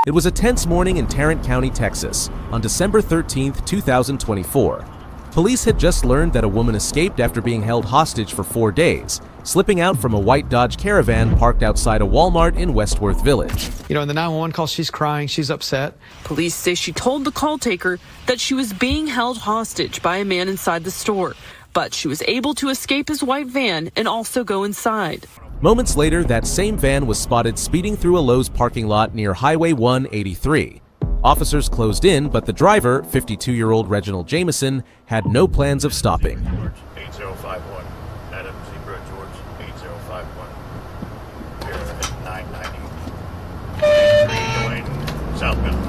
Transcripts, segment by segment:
It was a tense morning in Tarrant County, Texas, on December 13, 2024. Police had just learned that a woman escaped after being held hostage for 4 days, slipping out from a white Dodge Caravan parked outside a Walmart in Westworth Village. You know, in the 911 call, she's crying, she's upset. Police say she told the call taker that she was being held hostage by a man inside the store, but she was able to escape his white van and also go inside. Moments later, that same van was spotted speeding through a Lowe's parking lot near Highway 183. Officers closed in, but the driver, 52-year-old Reginald Jameson, had no plans of stopping. 8051, Adam Zebra George, 8051, here at 990. Going southbound.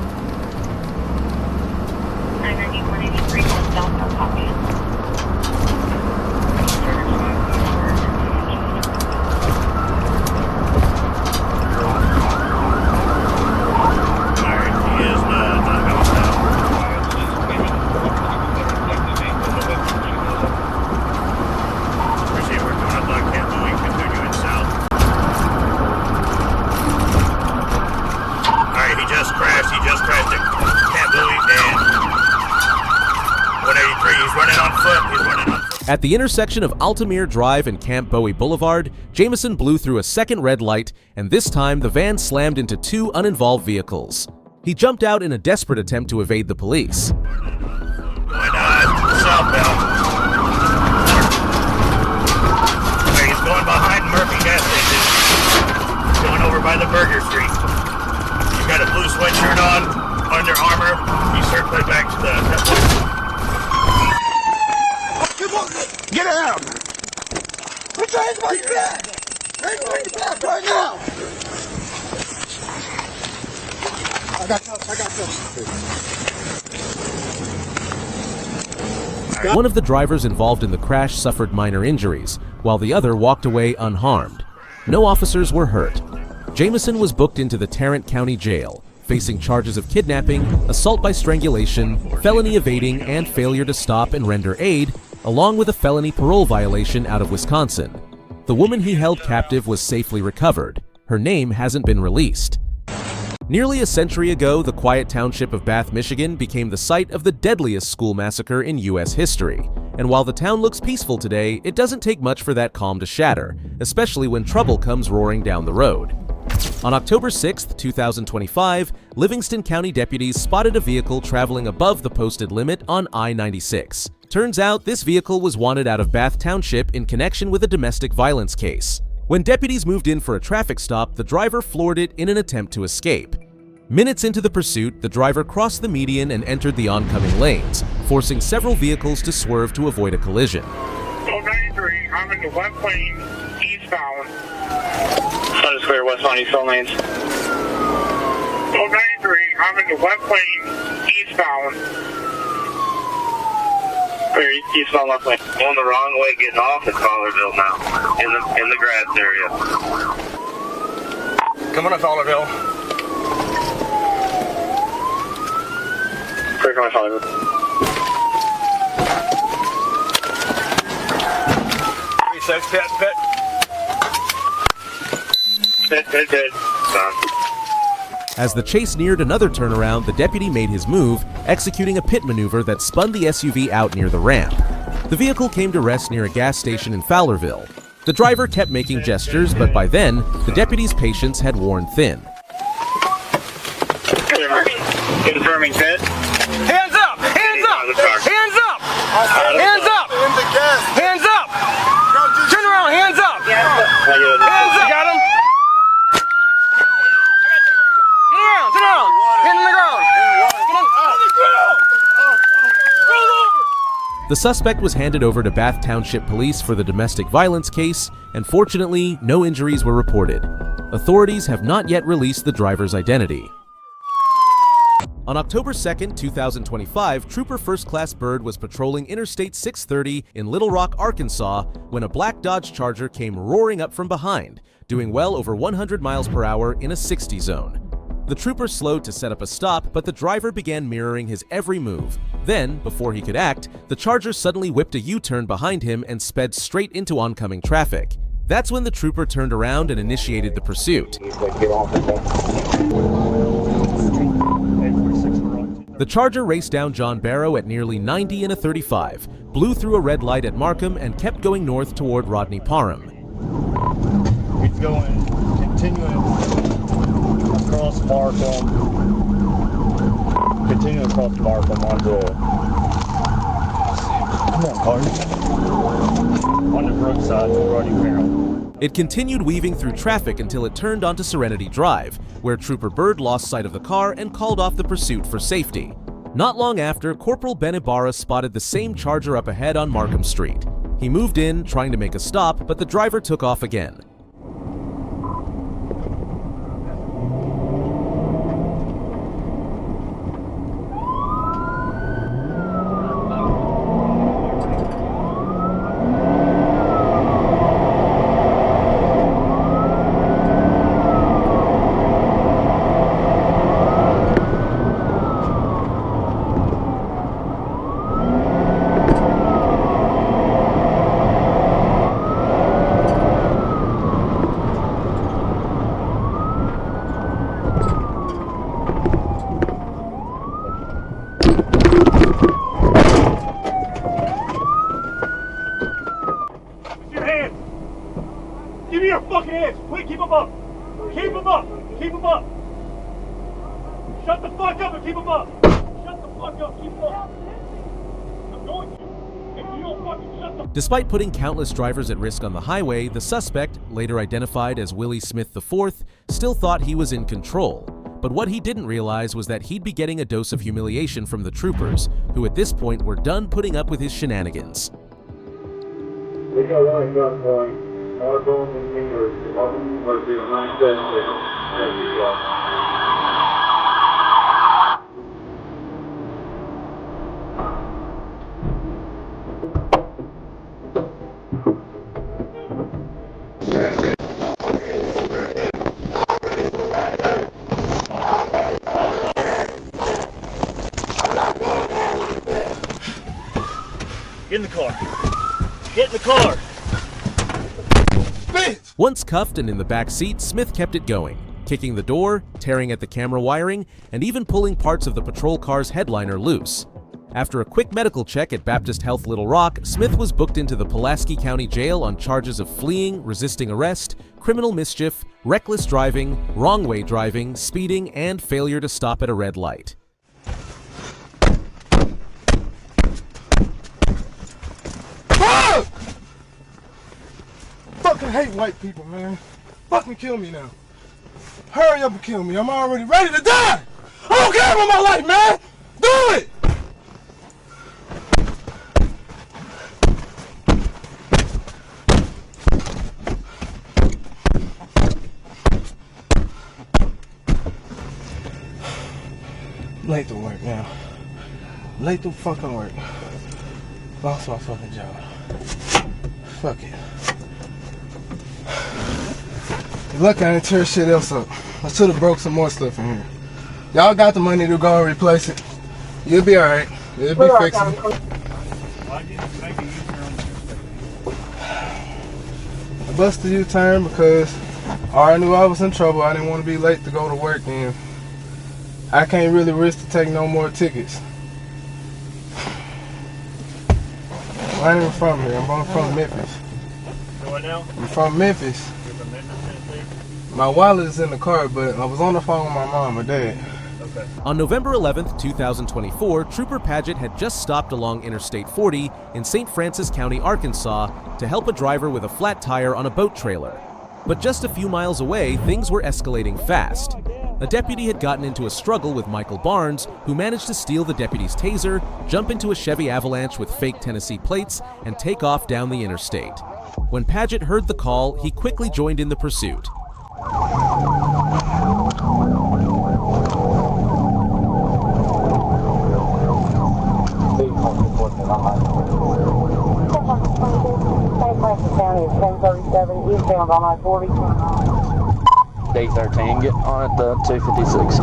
990, 183, going southbound, copy. At the intersection of Altamere Drive and Camp Bowie Boulevard, Jameson blew through a second red light, and this time the van slammed into 2 uninvolved vehicles. He jumped out in a desperate attempt to evade the police. Southbound. He's going behind Murphy gas station. Going over by the Burger Street. He's got a blue sweatshirt on, Under Armour. He's circling back to the... Get out! Put your hands behind your back! Hands behind your back right now! I got this. One of the drivers involved in the crash suffered minor injuries, while the other walked away unharmed. No officers were hurt. Jameson was booked into the Tarrant County Jail, facing charges of kidnapping, assault by strangulation, felony evading, and failure to stop and render aid, along with a felony parole violation out of Wisconsin. The woman he held captive was safely recovered. Her name hasn't been released. Nearly a century ago, the quiet township of Bath, Michigan became the site of the deadliest school massacre in U.S. history. And while the town looks peaceful today, it doesn't take much for that calm to shatter, especially when trouble comes roaring down the road. On October 6, 2025, Livingston County deputies spotted a vehicle traveling above the posted limit on I-96. Turns out this vehicle was wanted out of Bath Township in connection with a domestic violence case. When deputies moved in for a traffic stop, the driver floored it in an attempt to escape. Minutes into the pursuit, the driver crossed the median and entered the oncoming lanes, forcing several vehicles to swerve to avoid a collision. 93, I'm in the left lane, eastbound. Sun is clear, westbound, eastbound lanes. 93, I'm in the left lane, eastbound. Clear, eastbound, left lane. Going the wrong way, getting off at Fowlerville now, in the grass area. Coming up Fowlerville. Clear coming Fowlerville. Pit. As the chase neared another turnaround, the deputy made his move, executing a pit maneuver that spun the SUV out near the ramp. The vehicle came to rest near a gas station in Fowlerville. The driver kept making gestures, but by then, the deputy's patience had worn thin. Confirming pit. Hands up! Hands up! Hands up! Hands up! Hands up! Turn around, hands up! Hands up! Got him? Get down! Hand on the ground! On the ground! Roll over! The suspect was handed over to Bath Township Police for the domestic violence case, and fortunately, no injuries were reported. Authorities have not yet released the driver's identity. On October 2, 2025, Trooper First Class Bird was patrolling Interstate 630 in Little Rock, Arkansas, when a black Dodge Charger came roaring up from behind, doing well over 100 miles per hour in a 60 zone. The trooper slowed to set up a stop, but the driver began mirroring his every move. Then, before he could act, the Charger suddenly whipped a U-turn behind him and sped straight into oncoming traffic. That's when the trooper turned around and initiated the pursuit. The Charger raced down John Barrow at nearly 90 in a 35, blew through a red light at Markham, and kept going north toward Rodney Parham. It's going, continuing across Markham, continuing across Markham on the, come on, cars, on the Brookside of Rodney Parham. It continued weaving through traffic until it turned onto Serenity Drive, where Trooper Bird lost sight of the car and called off the pursuit for safety. Not long after, Corporal Ben Ibarra spotted the same Charger up ahead on Markham Street. He moved in, trying to make a stop, but the driver took off again. Give me your fucking hands! Quick, keep them up! Keep them up! Keep them up! Shut the fuck up and keep them up! Shut the fuck up, keep them up! I'm going to. If you don't fucking shut the... Despite putting countless drivers at risk on the highway, the suspect, later identified as Willie Smith IV, still thought he was in control. But what he didn't realize was that he'd be getting a dose of humiliation from the troopers, who at this point were done putting up with his shenanigans. We got one gun point. Our bone and fingers was the 976. Get in the car. Get in the car. Once cuffed and in the back seat, Smith kept it going, kicking the door, tearing at the camera wiring, and even pulling parts of the patrol car's headliner loose. After a quick medical check at Baptist Health Little Rock, Smith was booked into the Pulaski County Jail on charges of fleeing, resisting arrest, criminal mischief, reckless driving, wrong-way driving, speeding, and failure to stop at a red light. Fucking hate white people, man. Fucking kill me now. Hurry up and kill me. I'm already ready to die. I don't care about my life, man. Do it. Late to work now. Late to fucking work. Lost my fucking job. Fuck it. Look, I didn't tear shit else up. I should have broke some more stuff in here. Y'all got the money to go and replace it. You'll be alright. It'll be fixable. I busted a U-turn because I already knew I was in trouble. I didn't want to be late to go to work, and I can't really risk to take no more tickets. I ain't even from here. I'm from Memphis. What now? I'm from Memphis. My wallet is in the car, but I was on the phone with my mom and dad. Okay. On November 11th, 2024, Trooper Paget had just stopped along Interstate 40 in St. Francis County, Arkansas, to help a driver with a flat tire on a boat trailer. But just a few miles away, things were escalating fast. A deputy had gotten into a struggle with Michael Barnes, who managed to steal the deputy's taser, jump into a Chevy Avalanche with fake Tennessee plates, and take off down the interstate. When Paget heard the call, he quickly joined in the pursuit. St. Francis County is 1037 eastbound on I-40. Day 13, get on at the 256.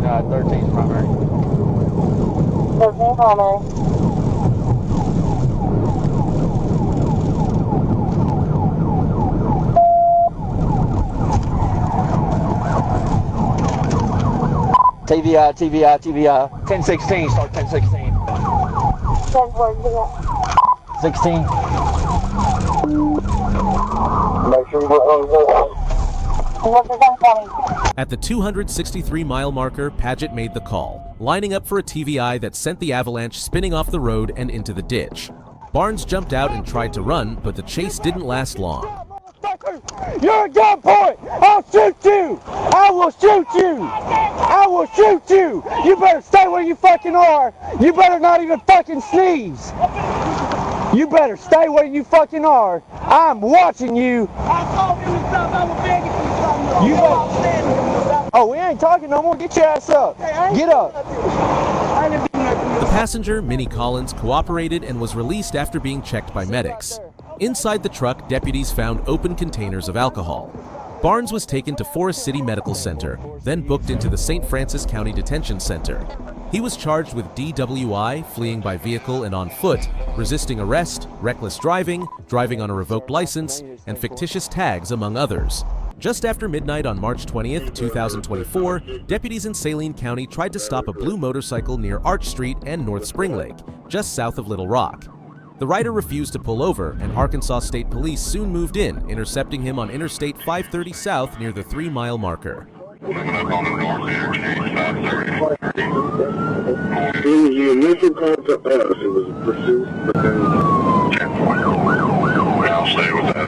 Yeah, 13 primary. 13 primary. TVI, TVI, TVI. 1016, start 1016. 16. Make sure you go. At the 263-mile marker, Paget made the call, lining up for a TVI that sent the avalanche spinning off the road and into the ditch. Barnes jumped out and tried to run, but the chase didn't last long. You're a gunpoint! I'll shoot you! I will shoot you! I will shoot you! You better stay where you fucking are! You better not even fucking sneeze! You better stay where you fucking are! I'm watching you! You better... Oh, we ain't talking no more. Get your ass up. Get up. The passenger, Minnie Collins, cooperated and was released after being checked by medics. Inside the truck, deputies found open containers of alcohol. Barnes was taken to Forest City Medical Center, then booked into the St. Francis County Detention Center. He was charged with DWI, fleeing by vehicle and on foot, resisting arrest, reckless driving, driving on a revoked license, and fictitious tags, among others. Just after midnight on March 20th, 2024, deputies in Saline County tried to stop a blue motorcycle near Arch Street and North Spring Lake, just south of Little Rock. The rider refused to pull over, and Arkansas State Police soon moved in, intercepting him on Interstate 530 South near the 3-mile marker. The initial call to us, it was pursuit within 10.0. I'll stay with that.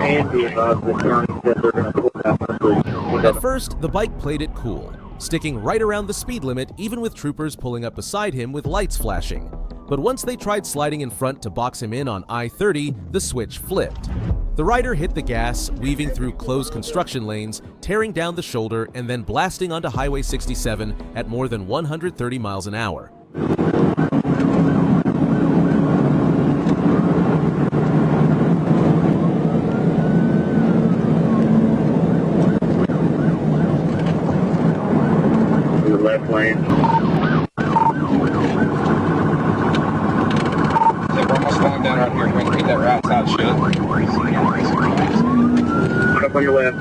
At first, the bike played it cool, sticking right around the speed limit even with troopers pulling up beside him with lights flashing. But once they tried sliding in front to box him in on I-30, the switch flipped. The rider hit the gas, weaving through closed construction lanes, tearing down the shoulder, and then blasting onto Highway 67 at more than 130 miles an hour. In the left lane. We're almost going down right here. We're going to keep that right side shut. Put up on your left.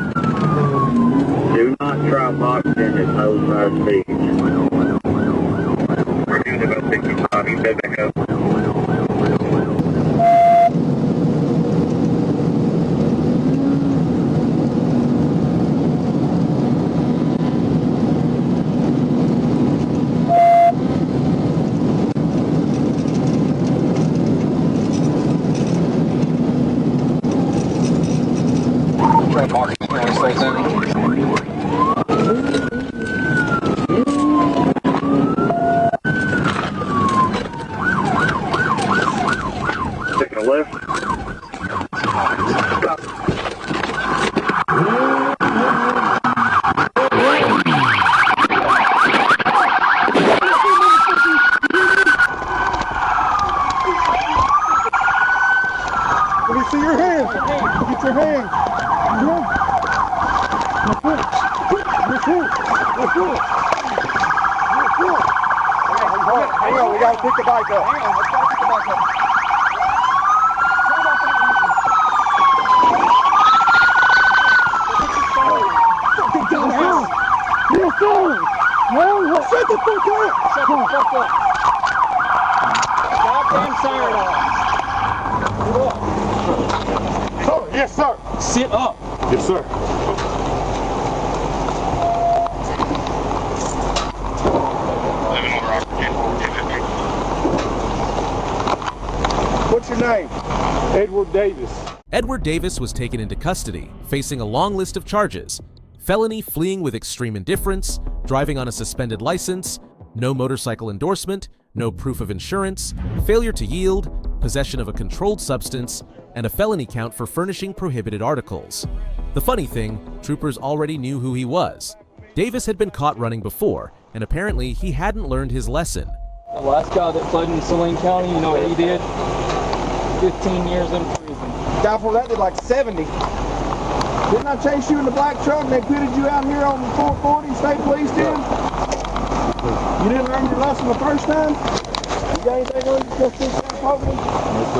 Do not try box in at those 5 speeds. We're doing about 65. You said back up. Try boxing it when it stays in. Taking a left. Stop. Let me see your hands. Get your hands. Hang on, we gotta pick the bike up. Hang on, let's gotta pick the bike up. Shut the fuck up! Shut the fuck up! Goddamn siren off! Sir, yes sir! Sit up! Yes sir! What's your name? Edward Davis. Edward Davis was taken into custody, facing a long list of charges: felony fleeing with extreme indifference, driving on a suspended license, no motorcycle endorsement, no proof of insurance, failure to yield, possession of a controlled substance, and a felony count for furnishing prohibited articles. The funny thing, troopers already knew who he was. Davis had been caught running before, and apparently he hadn't learned his lesson. The last guy that fled in Saline County, you know what he did? 15 years in prison. Guy for that did like 70. Didn't I chase you in the black truck and they pitted you out here on the 440 state police in? You didn't learn your lesson the first time? You got anything on you? Just